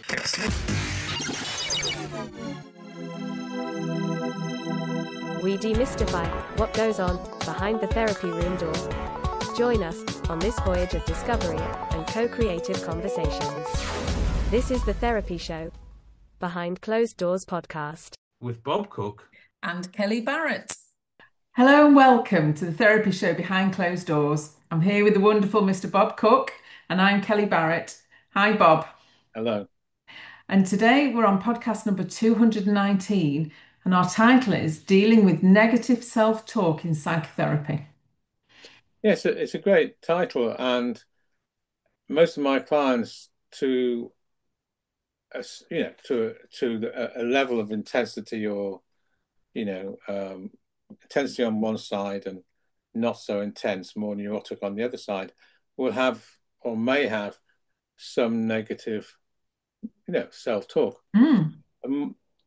We demystify what goes on behind the therapy room door. Join us on this voyage of discovery and co-creative conversations. This is The Therapy Show, Behind Closed Doors podcast. With Bob Cook and Kelly Barrett. Hello and welcome to The Therapy Show Behind Closed Doors. I'm here with the wonderful Mr. Bob Cook, and I'm Kelly Barrett. Hi, Bob. Hello. And today we're on podcast number 219, and our title is Dealing with Negative Self-Talk in Psychotherapy. Yes, it's a great title, and most of my clients to a level of intensity or intensity on one side and not so intense, more neurotic on the other side, will have or may have some negative self-talk.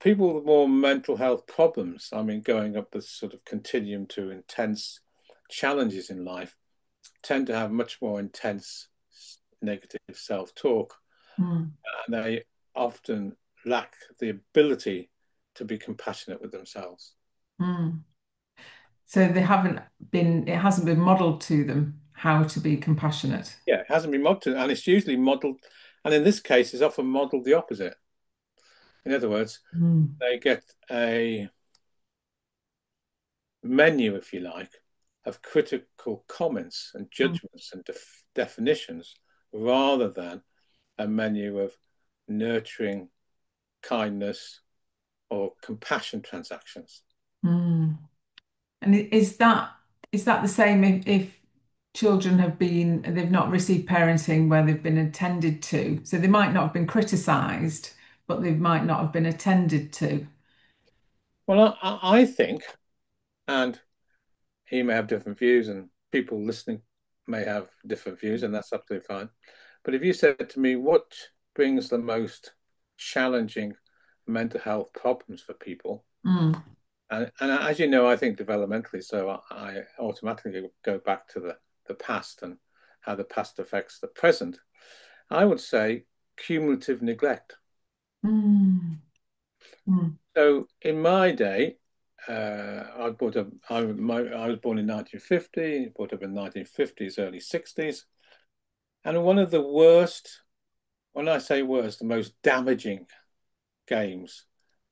People with more mental health problems, going up the sort of continuum to intense challenges in life, tend to have much more intense negative self-talk. And they often lack the ability to be compassionate with themselves. So it hasn't been modeled to them how to be compassionate. Yeah, it hasn't been modeled, and it's usually modeled, and in this case, it's often modeled the opposite. In other words, they get a menu, if you like, of critical comments and judgments and definitions, rather than a menu of nurturing, kindness, or compassion transactions. And is that the same if children they've not received parenting where they've been attended to? So they might not have been criticised, but they might not have been attended to. Well, I think, and he may have different views, and people listening may have different views, and that's absolutely fine. But if you said to me, what brings the most challenging mental health problems for people? And as you know, I think developmentally, so I automatically go back to the past and how the past affects the present. I would say cumulative neglect. So in my day, I was born in 1950, brought up in 1950s, early 60s. And one of the worst, when I say worst, the most damaging games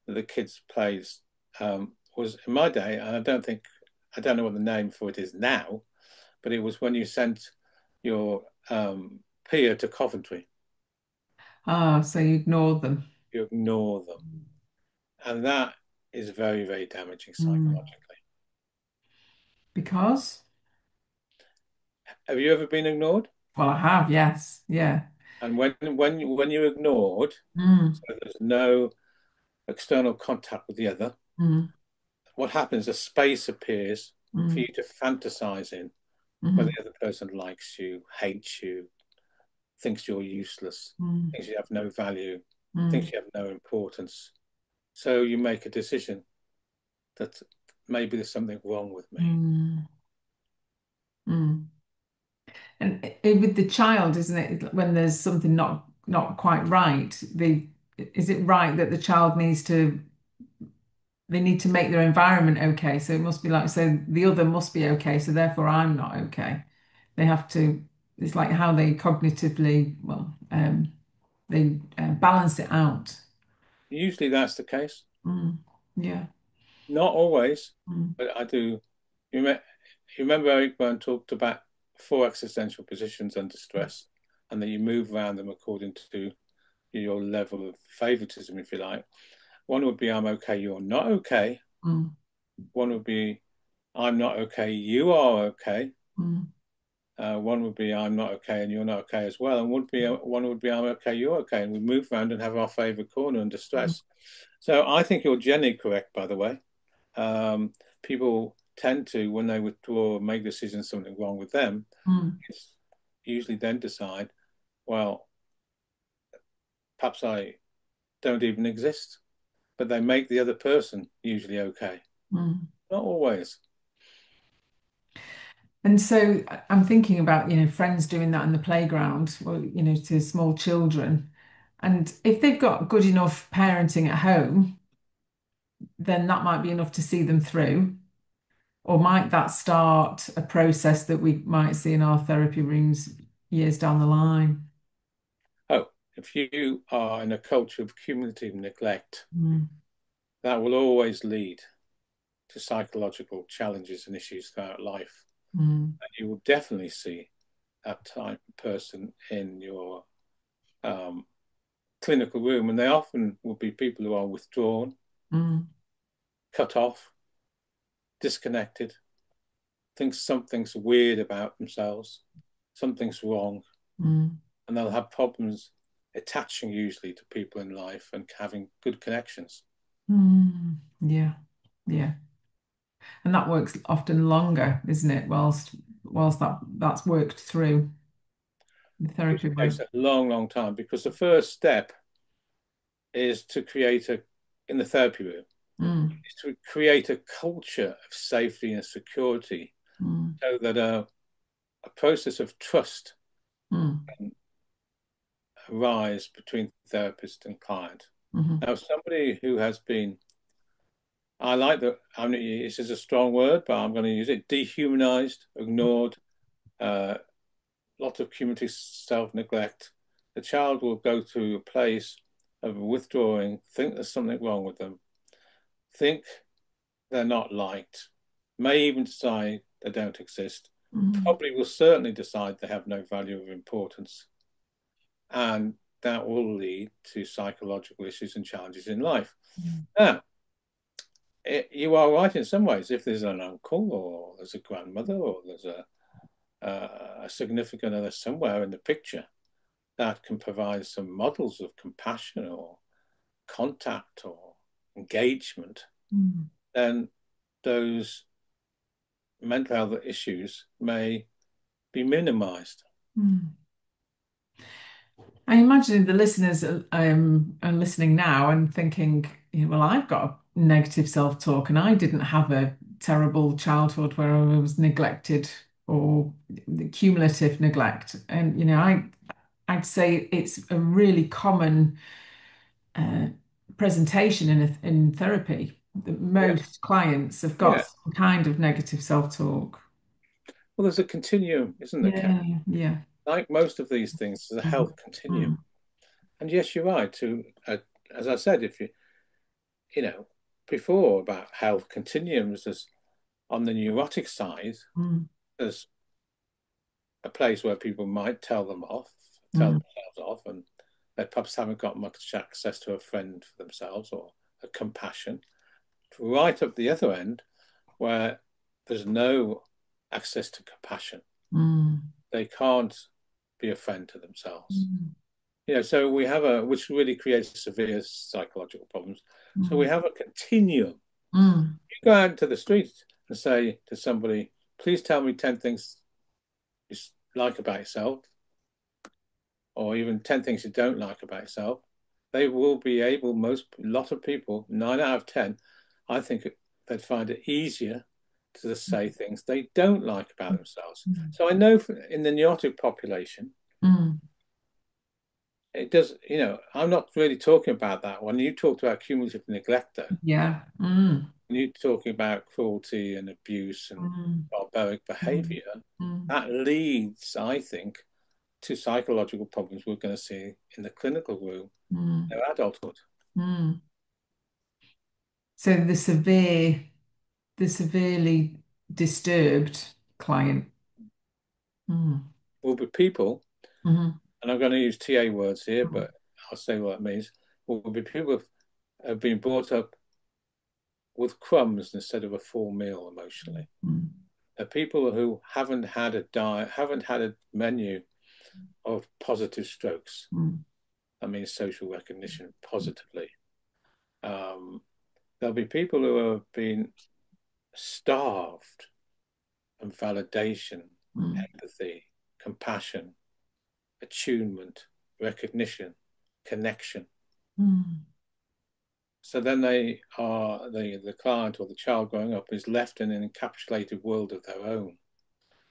that the kids played was in my day, and I don't know what the name for it is now, but it was when you sent your peer to Coventry. So you ignored them. You ignore them. And that is very, very damaging psychologically. Because? Have you ever been ignored? Well, I have, yes. Yeah. And when you're ignored, so there's no external contact with the other, what happens, a space appears for you to fantasize in, where the other person likes you, hates you, thinks you're useless, thinks you have no value, thinks you have no importance. So you make a decision that maybe there's something wrong with me. And with the child, isn't it, when there's something not quite right, is it right that the child they need to make their environment okay? So it must be like, so the other must be okay, so therefore I'm not okay. They have to, it's like how they cognitively, they balance it out. Usually that's the case. Yeah. Not always, but I do. You remember Eric Byrne talked about 4 existential positions under stress, and that you move around them according to your level of favoritism, if you like. One would be, I'm okay, you're not okay. One would be, I'm not okay, you are okay. One would be, I'm not okay and you're not okay as well. And one would be, I'm okay, you're okay. And we move around and have our favorite corner under stress. So I think you're generally correct, by the way. People tend to, when they withdraw, make decisions, something wrong with them, usually then decide, well, perhaps I don't even exist. But they make the other person usually okay. Not always. And so I'm thinking about, friends doing that in the playground, to small children. And if they've got good enough parenting at home, then that might be enough to see them through. Or might that start a process that we might see in our therapy rooms years down the line? Oh, if you are in a culture of cumulative neglect, Mm, that will always lead to psychological challenges and issues throughout life. mm, And you will definitely see that type of person in your clinical room. And they often will be people who are withdrawn, mm, cut off, disconnected, think something's weird about themselves, something's wrong, mm, and they'll have problems attaching usually to people in life and having good connections. mm. Yeah, yeah. And that works often longer, isn't it? Whilst that's worked through the therapy Usually takes room. a long, long time because the first step is to create in the therapy room, Mm, is to create a culture of safety and security mm, so that a process of trust mm, can arise between therapist and client. mm, Now, somebody who has been, I like that, I mean, this is a strong word, but I'm going to use it, dehumanized, ignored, a lot of cumulative self-neglect. The child will go through a place of withdrawing, think there's something wrong with them, think they're not liked, may even decide they don't exist, mm, probably will certainly decide they have no value or importance. And that will lead to psychological issues and challenges in life. mm, Now, you are right in some ways. If there's an uncle or there's a grandmother or there's a significant other somewhere in the picture that can provide some models of compassion or contact or engagement, mm, then those mental health issues may be minimized. mm. I imagine the listeners are listening now and thinking, well, I've got a negative self-talk and I didn't have a terrible childhood where I was neglected or cumulative neglect. And, I'd say it's a really common uh, presentation in therapy. That Yeah, most clients have got yeah. some kind of negative self-talk. Well, there's a continuum, isn't there, Kat? Yeah, yeah. Like most of these things, there's a Mm, health continuum. mm, And yes, you're right. As I said, if you know, before about health continuums, there's on the neurotic side, mm, there's a place where people might tell mm, themselves off, and they perhaps haven't got much access to a friend for themselves or a compassion. Right up the other end, where there's no access to compassion, mm, they can't be a friend to themselves. mm, So we have which really creates severe psychological problems. So we mm, have a continuum. mm, You go out into the street and say to somebody, please tell me 10 things you like about yourself, or even 10 things you don't like about yourself. They will be able, a lot of people, 9 out of 10, I think they'd find it easier to say things they don't like about themselves. mm, So I know in the neurotic population, mm. it does, I'm not really talking about that. When you talked about cumulative neglect, though, Yeah. Mm, when you're talking about cruelty and abuse and mm, barbaric mm, behavior, mm, that leads, I think, to psychological problems we're going to see in the clinical room mm, in their adulthood. mm. So the severely disturbed client. Mm, Will be people, mm, and I'm going to use TA words here, mm, but I'll say what it means, will be people who have been brought up with crumbs instead of a full meal emotionally. mm, People who haven't had a diet, haven't had a menu of positive strokes. mm, That means social recognition positively. There'll be people who have been starved of validation, mm, empathy, compassion, attunement, recognition, connection. mm, So then they are the client or the child growing up is left in an encapsulated world of their own,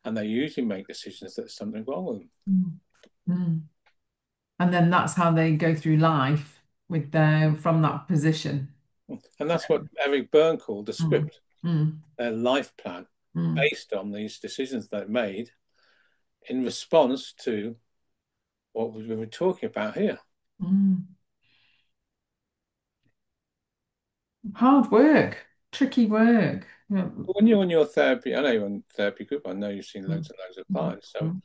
and they usually make decisions that there's something wrong with them. mm, mm. And then that's how they go through life with their from that position. And that's what Eric Byrne called the Mm, script, mm, their life plan, mm, based on these decisions they've made in response to what we were talking about here. mm. Hard work, tricky work. Yeah. But when you're in your therapy, I know you're in therapy group, I know you've seen Mm, loads and loads of mm, clients. So mm,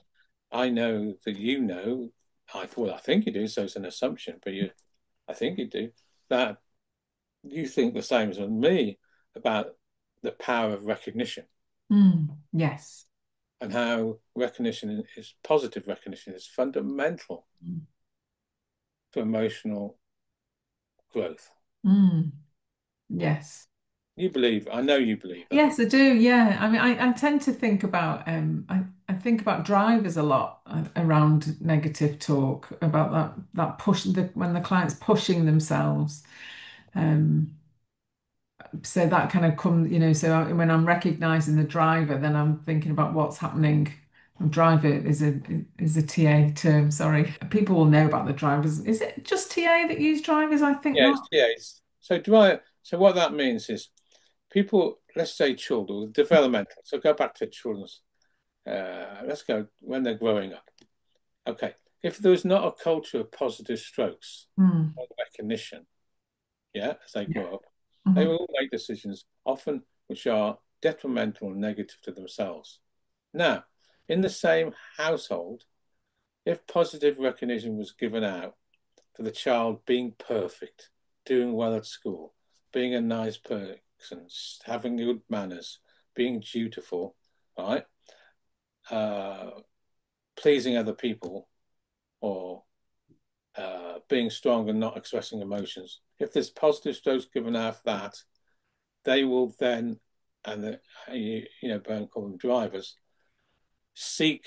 I know that I think you do, so it's an assumption, but I think you do, that you think the same as me about the power of recognition yes. and how positive recognition is fundamental Mm, to emotional growth. mm, yes. I know you believe that. Yes, I do. Yeah. I mean, I tend to think about I think about drivers a lot around negative talk, about that push when the client's pushing themselves. Um, so that kind of comes, when I'm recognizing the driver, then I'm thinking about what's happening. Driver is a TA term, sorry. People will know about the drivers. Is it just TA that use drivers? I think Yeah, it's not. TAs. So what that means is people, let's say children, developmental. So go back to children's. Let's go when they're growing up. Okay, if there's not a culture of positive strokes Mm, or recognition, yeah, as they yeah. grow up, they Mhm. will make decisions often which are detrimental and negative to themselves. Now, in the same household, if positive recognition was given out for the child being perfect, doing well at school, being a nice person, having good manners, being dutiful, right? Uh, Pleasing other people, or being strong and not expressing emotions. If there's positive strokes given out of that, they will then, and Byrne called them drivers, seek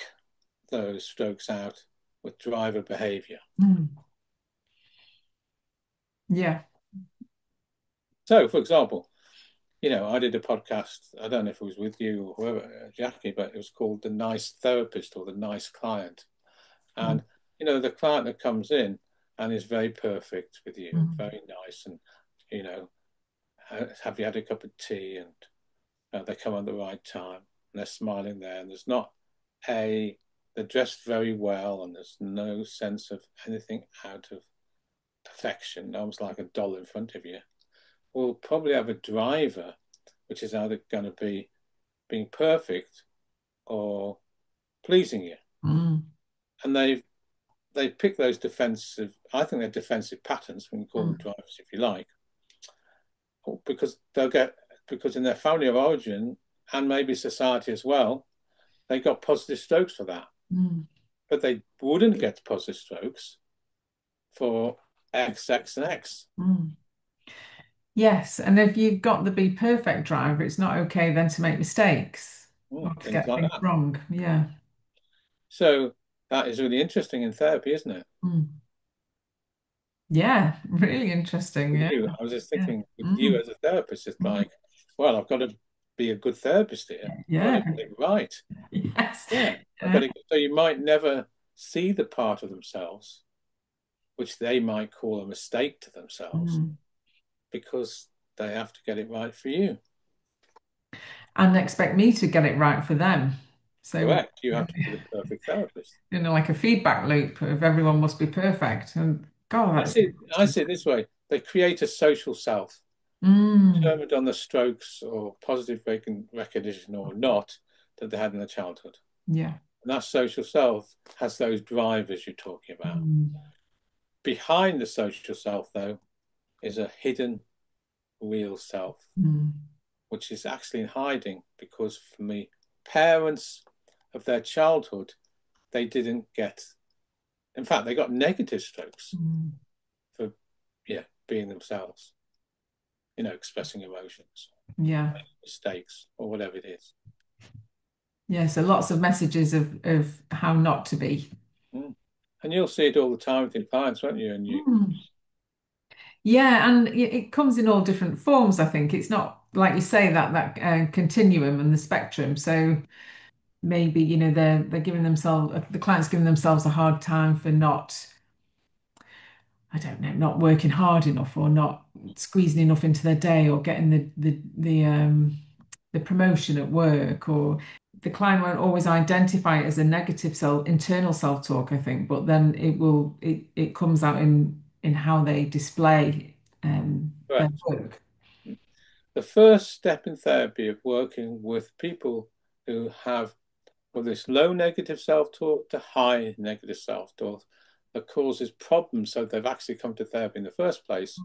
those strokes out with driver behavior. Mm, yeah. So, for example, I did a podcast. I don't know if it was with you or whoever, Jackie, but it was called The Nice Therapist or The Nice Client. Mm, And, the client that comes in and is very perfect with you and mm, very nice and, you know, have you had a cup of tea? And they come at the right time and they're smiling there. And they're dressed very well and there's no sense of anything out of perfection, almost like a doll in front of you. We'll probably have a driver, which is either going to be being perfect or pleasing you. mm, And they pick those I think they're defensive patterns, we can call them mm, drivers if you like, because in their family of origin and maybe society as well, they got positive strokes for that. mm, But they wouldn't get positive strokes for X, X, and X. mm. Yes, and if you've got the be perfect driver, it's not okay then to make mistakes or to Things get like things that. wrong. Yeah. So that is really interesting in therapy, isn't it? Mm. Yeah, really interesting. For Yeah. you, I was just Yeah. thinking with you Mm, as a therapist, it's mm. like, well, I've got to be a good therapist here. I've got to Yeah. get it right. Yes. Yeah, I've got Yeah. to. So you might never see the part of themselves which they might call a mistake to themselves Mm. because they have to get it right for you. And expect me to get it right for them. So, Correct. You have to be the perfect therapist. like a feedback loop of everyone must be perfect. And God, I that's see. I see it this way: they create a social self, mm, determined on the strokes or positive recognition or not that they had in their childhood. yeah. And that social self has those drivers you're talking about. Mm, Behind the social self, though, is a hidden real self, mm, which is actually in hiding because for me, parents of their childhood, they didn't get, in fact, they got negative strokes mm. for, being themselves, expressing emotions, Yeah. mistakes, or whatever it is. Yeah. So lots of messages of how not to be. Mm. And you'll see it all the time with your clients, won't you? And Mm. Yeah, and it comes in all different forms, I think. It's not like you say that continuum and the spectrum. So maybe, they're giving themselves the client's giving themselves a hard time for not I don't know, not working hard enough or not squeezing enough into their day or getting the promotion at work, or the client won't always identify it as a negative internal self-talk, I think, but then it comes out in how they display their Correct. work. The first step in therapy of working with people who have this low negative self-talk to high negative self-talk that causes problems, so they've actually come to therapy in the first place.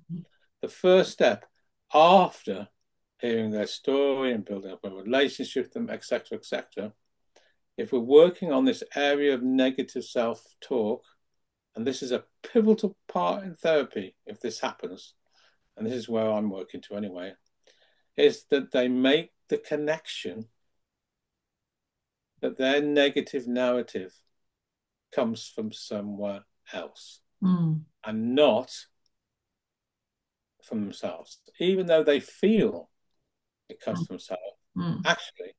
The first step after hearing their story and building up a relationship with them, etc., etc., if we're working on this area of negative self-talk, and this is a pivotal part in therapy if this happens, and this is where I'm working to anyway, is that they make the connection that their negative narrative comes from somewhere else and not from themselves. Even though they feel it comes from themselves, actually it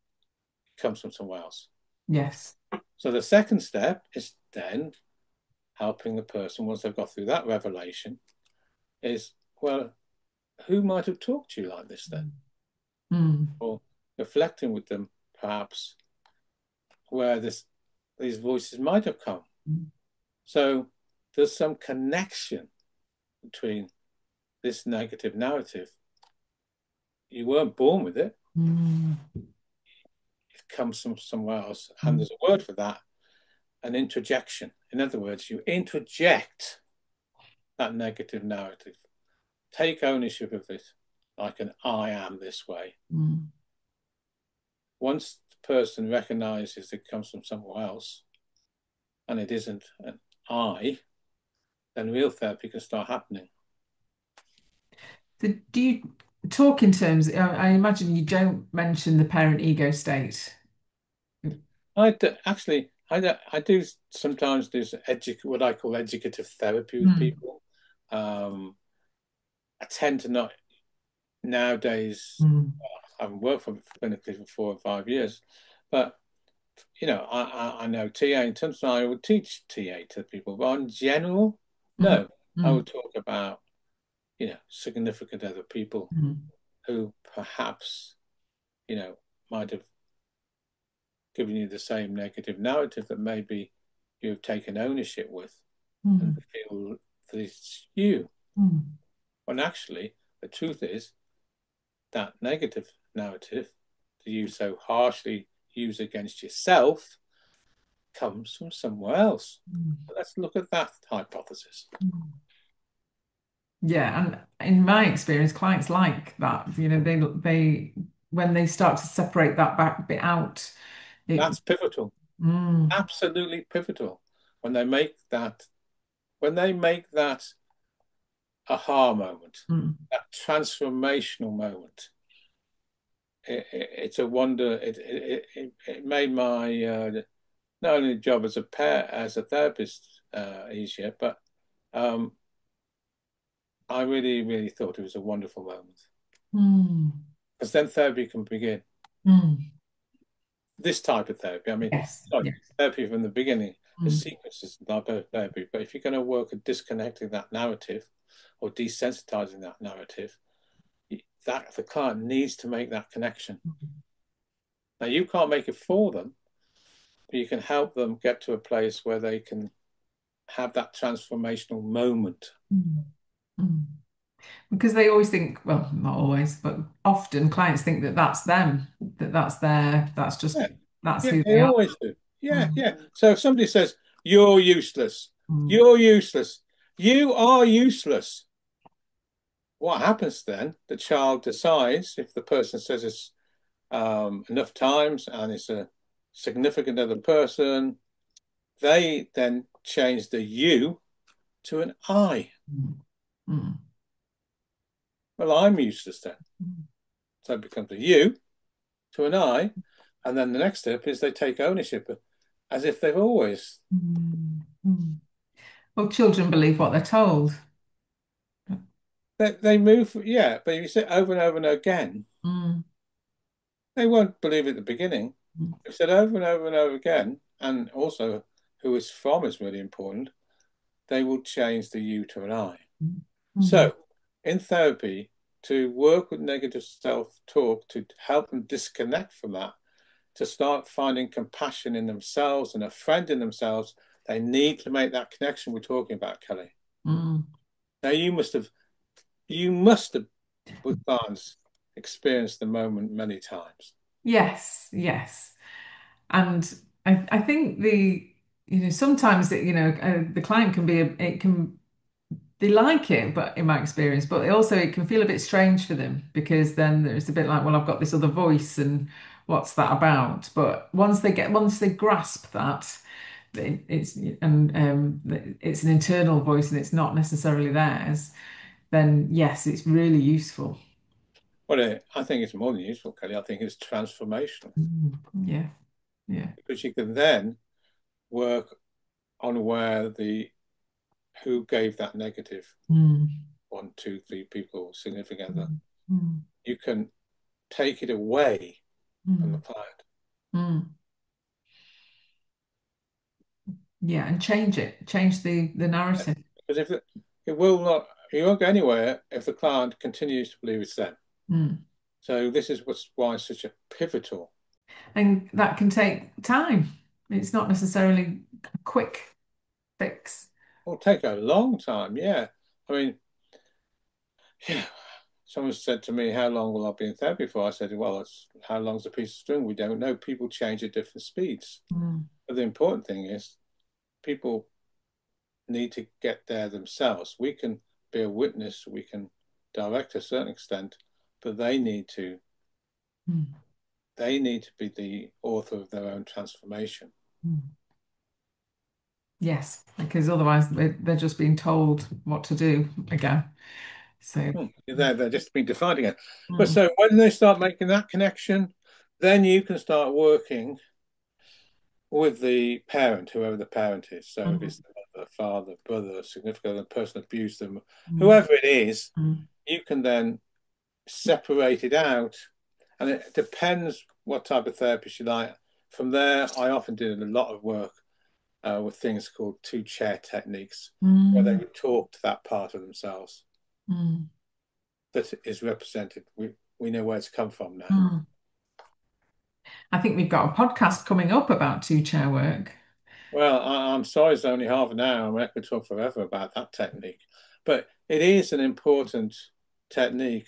comes from somewhere else. Yes. So the second step is then helping the person, once they've got through that revelation, is, well, who might have talked to you like this then? Or reflecting with them, perhaps, where these voices might have come. So there's some connection between this negative narrative. You weren't born with it. It comes from somewhere else. And there's a word for that, an introjection. In other words, you introject that negative narrative. Take ownership of it, like an I am this way. Once the person recognizes it comes from somewhere else and it isn't an I, then real therapy can start happening. So do you talk in terms, I imagine you don't mention the parent ego state. I do sometimes do what I call educative therapy with people. I tend to not nowadays. I haven't worked clinically for 4 or 5 years, but I know TA in terms of I would teach TA to people, but in general, no, I would talk about significant other people who perhaps might have given you the same negative narrative that maybe you've taken ownership with and feel that it's you. When actually the truth is that negative narrative that you so harshly use against yourself comes from somewhere else. So let's look at that hypothesis. Yeah, and in my experience, clients like that. They when they start to separate that back bit out, That's pivotal. Absolutely pivotal. When they make that aha moment, that transformational moment, it's a wonder. It made my not only job as a therapist easier, but I really, really thought it was a wonderful moment. Because then therapy can begin. This type of therapy, I mean, yes. Therapy from the beginning, the sequences of therapy. But if you're going to work at disconnecting that narrative or desensitizing that narrative, that the client needs to make that connection. Now, you can't make it for them, but you can help them get to a place where they can have that transformational moment. Because they always think, well, not always, but often clients think that that's them, that's just, that's who They they are. always do. Yeah. So if somebody says, you're useless, you're useless, you are useless. What happens then? The child decides, if the person says it's enough times and it's a significant other person, they then change the you to an I. Well, I'm useless then. So it becomes a you to an I. And then the next step is they take ownership as if they've always. Well, children believe what they're told. They move, yeah, but if you say over and over and again, they won't believe it at the beginning. If said over and over and over again, and also who it's from is really important. they will change the you to an I. Mm-hmm. So in therapy, to work with negative self-talk, to help them disconnect from that, to start finding compassion in themselves and a friend in themselves, they need to make that connection we're talking about, Kelly. Mm. Now you must have with clients experienced the moment many times. Yes. And I think sometimes the client can be they like it, but in my experience, but also it can feel a bit strange for them because then there's a bit like, well, I've got this other voice and what's that about? But once they grasp that it's it's an internal voice and it's not necessarily theirs, then yes, it's really useful. Well, I think it's more than useful, Kelly. I think it's transformational Yeah. because you can then work on who gave that negative Mm. one, two, three people, significant other. Mm. You can take it away from the Mm. client. Mm. Yeah, and change the narrative. Because it won't go anywhere if the client continues to believe it's them. Mm. So this is why it's such a pivotal. And that can take time. It's not necessarily a quick fix. It'll take a long time. Yeah. I mean, yeah. Someone said to me, how long will I be in therapy for? I said, well, it's how long's a piece of string? We don't know. People change at different speeds. Mm. But the important thing is people need to get there themselves. We can be a witness, we can direct to a certain extent, but Mm. they need to be the author of their own transformation. Mm. Yes, because otherwise they're just being told what to do again. So, They're just being defined again. But mm. so when they start making that connection, then you can start working with the parent, whoever the parent is. So if Mm. it's the mother, father, brother, significant other, person abused them, Mm. whoever it is, Mm. you can then separate it out. And it depends what type of therapist you like. From there, I often did a lot of work with things called two-chair techniques, where they Mm. would talk to that part of themselves Mm. that is represented. We know where it's come from now. Mm. I think we've got a podcast coming up about two-chair work. Well, I'm sorry it's only half an hour. I mean, I could talk forever about that technique. But it is an important technique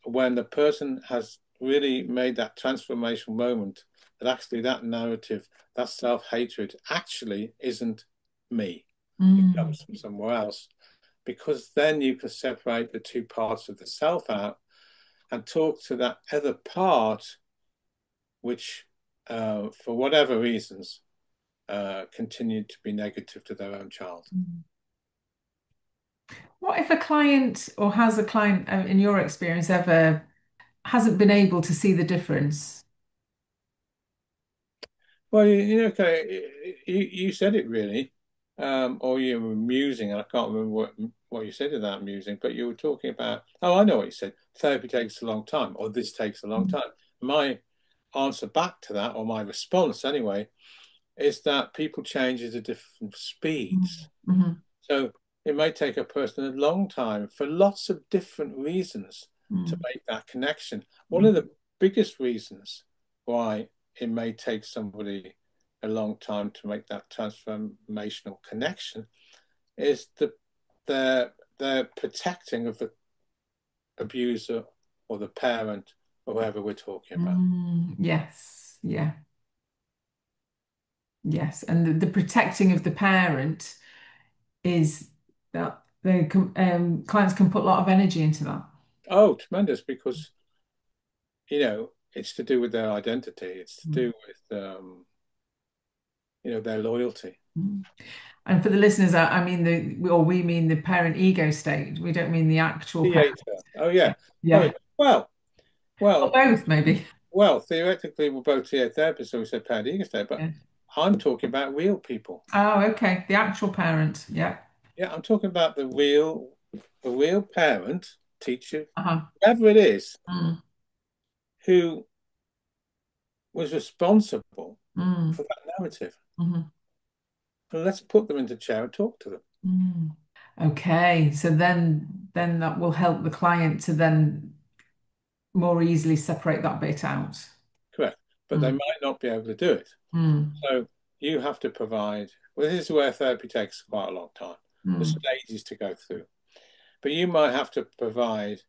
when the person has really made that transformational moment that actually that narrative, that self-hatred actually isn't me. It Mm. comes from somewhere else. Because then you can separate the two parts of the self out and talk to that other part, which, for whatever reasons, continued to be negative to their own child. What if a client or has a client, in your experience, ever hasn't been able to see the difference? Well, you said it really, or you were musing. I can't remember what you said in that musing, but you were talking about. Oh, I know what you said. Therapy takes a long time, or this takes a long Mm. time. My answer back to that, or my response anyway, is that people change at different speeds. Mm-hmm. So it may take a person a long time for lots of different reasons to Mm. make that connection. One Mm. of the biggest reasons why it may take somebody a long time to make that transformational connection is their protecting of the abuser or the parent or whoever we're talking about. Mm. Yes, yeah, yes. And the protecting of the parent is that clients can put a lot of energy into that. Oh, tremendous, because it's to do with their identity. It's to Mm. do with their loyalty. Mm. And for the listeners, I mean we mean the parent ego state. We don't mean the actual parent. Theater. Oh yeah. Oh Yeah. yeah. Well, Or well, both, maybe. well. Theoretically, we're both TA therapists, so we said parent ego state, but Yeah. I'm talking about real people. Oh, okay. The actual parent. Yeah. Yeah, I'm talking about the real parent, teacher, Uh-huh. whoever it is, Mm. who was responsible Mm. for that narrative. Mm-hmm. And let's put them into chair and talk to them. Mm. Okay, so then that will help the client to then more easily separate that bit out. Correct. But they Mm. might not be able to do it. Mm. So you have to provide, well, this is where therapy takes quite a long time. There's Mm. stages to go through. But you might have to provide,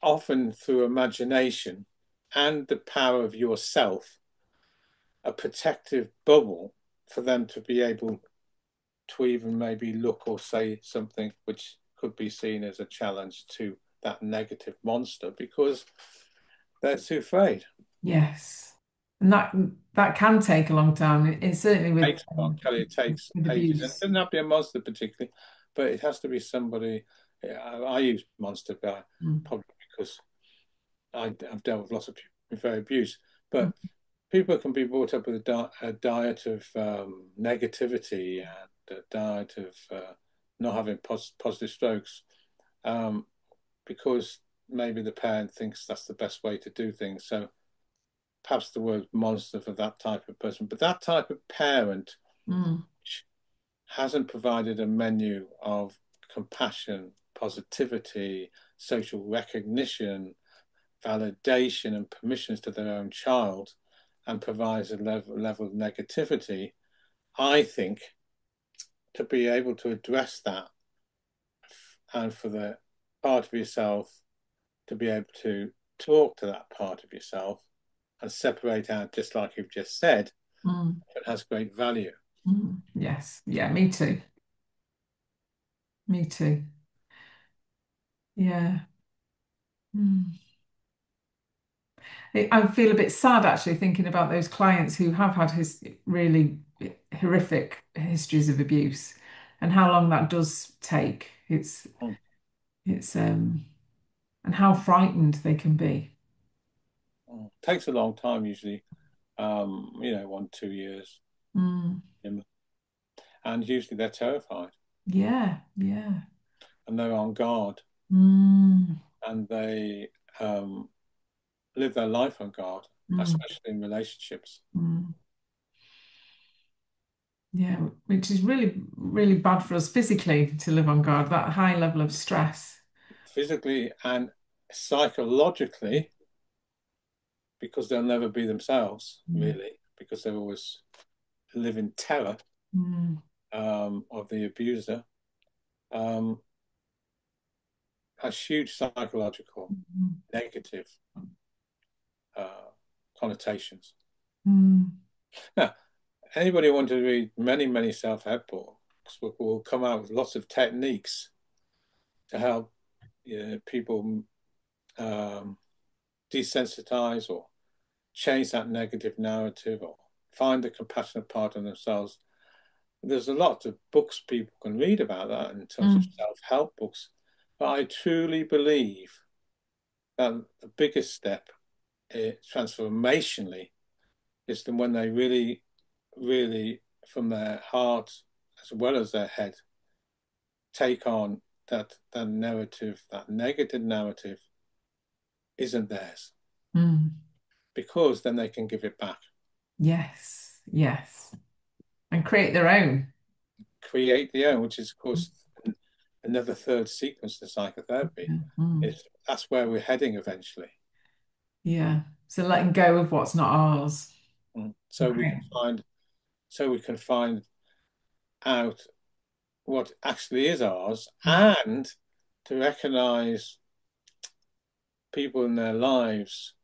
often through imagination and the power of yourself, a protective bubble for them to be able to even maybe look or say something which could be seen as a challenge to that negative monster because they're too afraid. Yes. And that can take a long time. It's certainly It with takes, Kelly, it takes with ages. And it abuse. doesn't have to be a monster particularly, but it has to be somebody. I use monster guy Mm. probably because I've dealt with lots of people with very abuse, Mm. but people can be brought up with a diet of negativity and a diet of not having positive strokes because maybe the parent thinks that's the best way to do things. So perhaps the word monster for that type of person, but that type of parent Mm. hasn't provided a menu of compassion, positivity, social recognition, validation, and permissions to their own child, and provides a level of negativity, I think, to be able to address that and for the part of yourself to be able to talk to that part of yourself and separate out, just like you've just said, Mm. it has great value. Mm. Yes. Yeah, me too. Me too. Yeah. Mm. I feel a bit sad actually thinking about those clients who have had really horrific histories of abuse and how long that does take. Mm. It's and how frightened they can be. Mm. Takes a long time usually, 1, 2 years. Mm. And usually they're terrified Yeah, yeah. and they're on guard Mm. and they um, live their life on guard, Mm. especially in relationships. Mm. Yeah, which is really, really bad for us physically to live on guard, that high level of stress. Physically and psychologically, because they'll never be themselves, Mm. really, because they always live in terror Mm. of the abuser, um, has huge psychological Mm. negative uh, connotations. Mm. Now, anybody want to read many, many self-help books will come out with lots of techniques to help people um, desensitize or change that negative narrative or find the compassionate part of themselves. There's a lot of books people can read about that in terms of Mm. self-help books, but I truly believe that the biggest step transformationally is when they really, really, from their heart as well as their head, take on that narrative, that negative narrative isn't theirs, Mm. because then they can give it back, Yes, yes. And create their own. create the own, which is of course another third sequence to psychotherapy. Mm. Is that's where we're heading eventually. Yeah. So letting go of what's not ours. So we can Okay. find, out what actually is ours, and to recognize people in their lives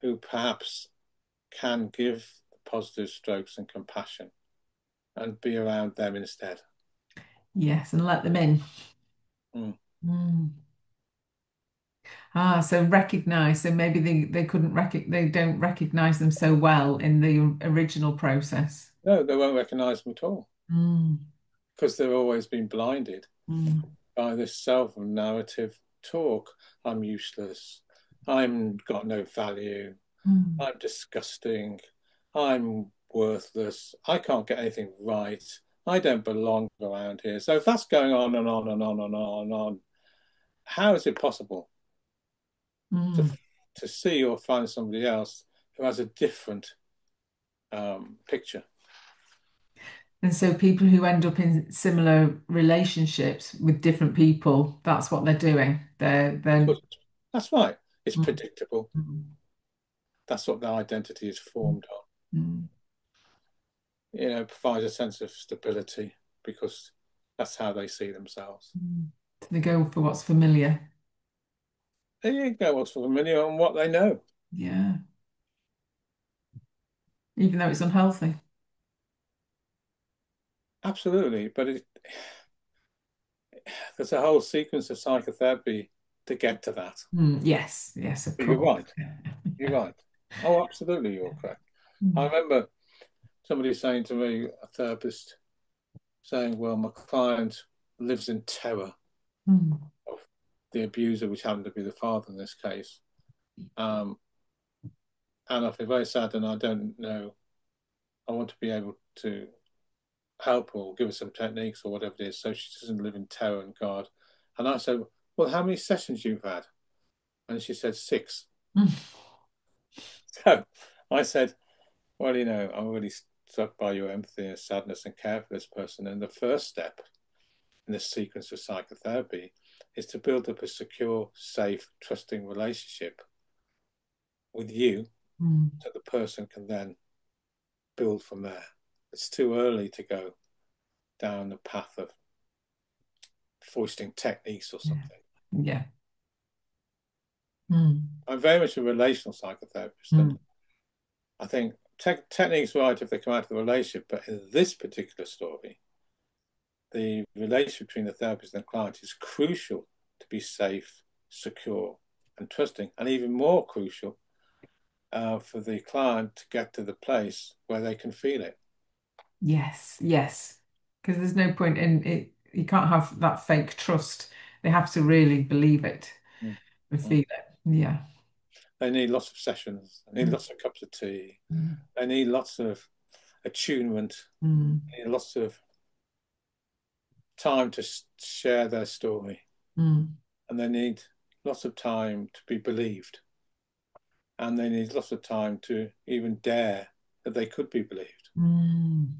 who perhaps can give positive strokes and compassion and be around them instead. Yes, and let them in. Mm. Mm. Ah, so recognize. So maybe they don't recognize them so well in the original process. No, they won't recognize them at all Mm. because they've always been blinded Mm. by this self-narrative talk. I'm useless. I'm got no value. Mm. I'm disgusting. I'm worthless. I can't get anything right. I don't belong around here. So if that's going on and on and on and on and on, how is it possible to Mm. to see or find somebody else who has a different picture? And so people who end up in similar relationships with different people, that's what they're doing. That's right. It's Mm, predictable. mm, That's what their identity is formed on. mm, Provides a sense of stability because that's how they see themselves. mm. So they go for what's familiar. There you go, what's familiar and what they know. Yeah. Even though it's unhealthy. Absolutely. But there's a whole sequence of psychotherapy to get to that. Yes, of But you're course. right. You're right. Oh, absolutely, you're correct. I remember somebody saying to me, a therapist, saying, well, my client lives in terror of the abuser, which happened to be the father in this case. And I feel very sad, and I don't know. I want to be able to help or give her some techniques or whatever it is, so she doesn't live in terror and guard. And I said, well, how many sessions you've had? And she said 6. So I said, well, I'm really struck by your empathy and sadness and care for this person. And the first step in this sequence of psychotherapy is to build up a secure, safe, trusting relationship with you so the person can then build from there. It's too early to go down the path of foisting techniques or something. Yeah. I'm very much a relational psychotherapist, and I think techniques right if they come out of the relationship, but in this particular story, the relationship between the therapist and the client is crucial to be safe, secure, and trusting, and even more crucial for the client to get to the place where they can feel it. Yes. Because there's no point in it. You can't have that fake trust. They have to really believe it and feel it. Yeah. They need lots of sessions. They need lots of cups of tea. They need lots of attunement. They need lots of time to share their story. And they need lots of time to be believed. And they need lots of time to even dare that they could be believed.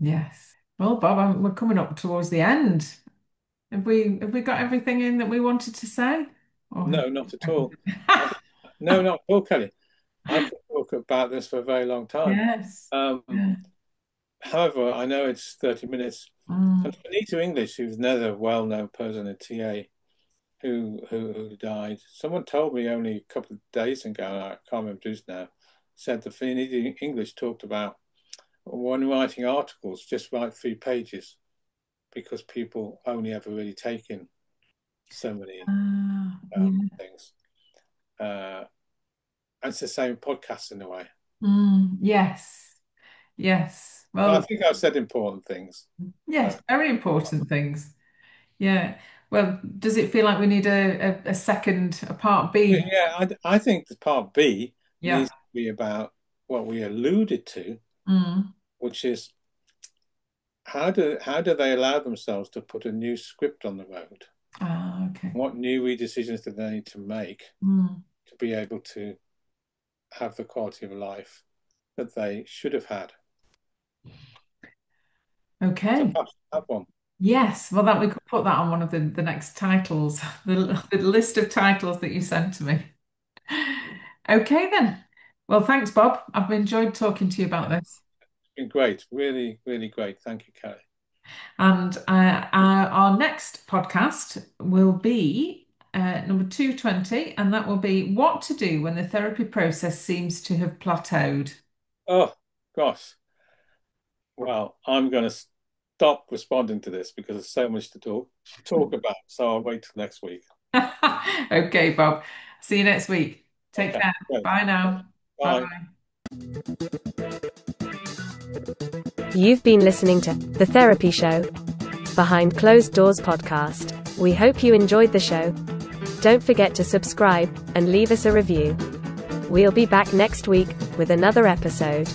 Yes. Well, Bob, we're coming up towards the end. Have we got everything in that we wanted to say? No, not at all. No, not at all, Kelly. I could talk about this for a very long time. Yes. However, I know it's 30 minutes. And for Anita English, who's another well-known person in TA who died, someone told me only a couple of days ago, I can't remember who's now, said that for Anita English talked about when writing articles, just write 3 pages because people only ever really take in so many things. It's the same podcast in a way. Yes. Well, I think I've said important things. Yes, very important things. Yeah. Well, does it feel like we need a second, a part B? Yeah, I think the part B needs to be about what we alluded to, which is how do they allow themselves to put a new script on the road? Okay. What new decisions do they need to make to be able to have the quality of life that they should have had? Okay. So perhaps that one. Yes. Well, that we could put that on one of the next titles, the list of titles that you sent to me. Okay, then. Well, thanks, Bob. I've enjoyed talking to you about this. It's been great. Really, really great. Thank you, Kelly. And our next podcast will be number 220, and that will be what to do when the therapy process seems to have plateaued. Oh, gosh. Well, I'm going to stop responding to this because there's so much to talk about. So I'll wait till next week. Okay, Bob. See you next week. Take care. Great. Bye now. Bye. You've been listening to The Therapy Show, Behind Closed Doors podcast. We hope you enjoyed the show. Don't forget to subscribe and leave us a review. We'll be back next week with another episode.